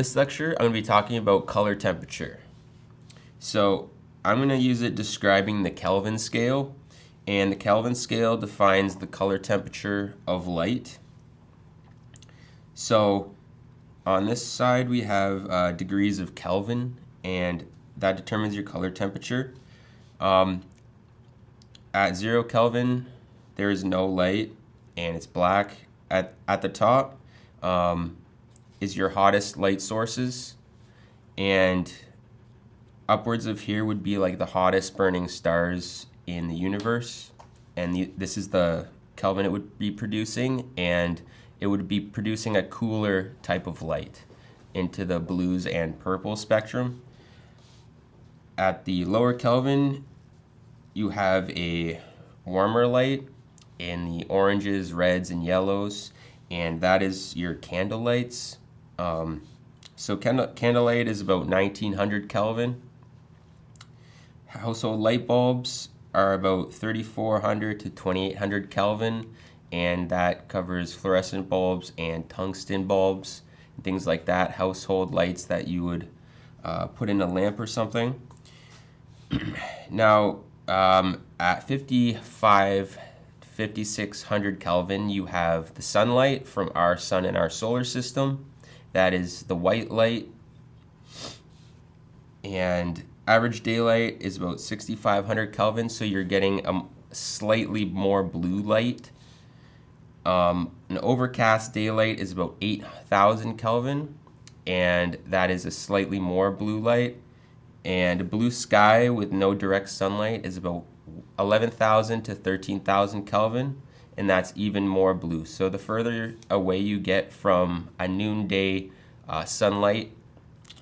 this lecture, I'm going to be talking about color temperature. So I'm going to use it describing the Kelvin scale, and the Kelvin scale defines the color temperature of light. So on this side we have degrees of Kelvin, and that determines your color temperature. At 0 Kelvin there is no light and it's black. At the top is your hottest light sources, and upwards of here would be like the hottest burning stars in the universe, and this is the Kelvin it would be producing, and it would be producing a cooler type of light into the blues and purple spectrum. At the lower Kelvin you have a warmer light in the oranges, reds, and yellows, and that is your candle lights. So candlelight is about 1900 Kelvin. Household light bulbs are about 3400 to 2800 Kelvin, and that covers fluorescent bulbs and tungsten bulbs and things like that, household lights that you would put in a lamp or something. Now at 5600 Kelvin you have the sunlight from our sun and our solar system. That is the white light, and average daylight is about 6500 Kelvin, so you're getting a slightly more blue light. An overcast daylight is about 8000 Kelvin, and that is a slightly more blue light. And a blue sky with no direct sunlight is about 11,000 to 13,000 Kelvin, and that's even more blue. So the further away you get from a noonday sunlight,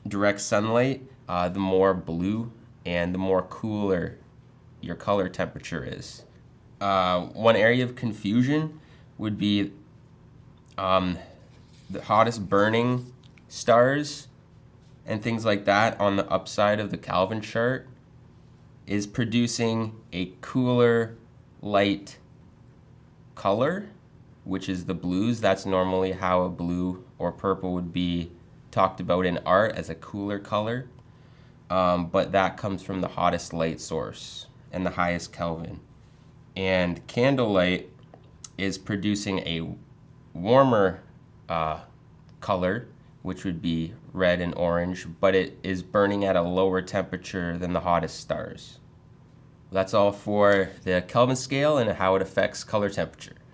direct sunlight, the more blue and the more cooler your color temperature is. One area of confusion would be the hottest burning stars and things like that on the upside of the Kelvin chart is producing a cooler light color, which is the blues. That's normally how a blue or purple would be talked about in art, as a cooler color. But that comes from the hottest light source and the highest Kelvin. And candlelight is producing a warmer color, which would be red and orange, but it is burning at a lower temperature than the hottest stars. That's all for the Kelvin scale and how it affects color temperature.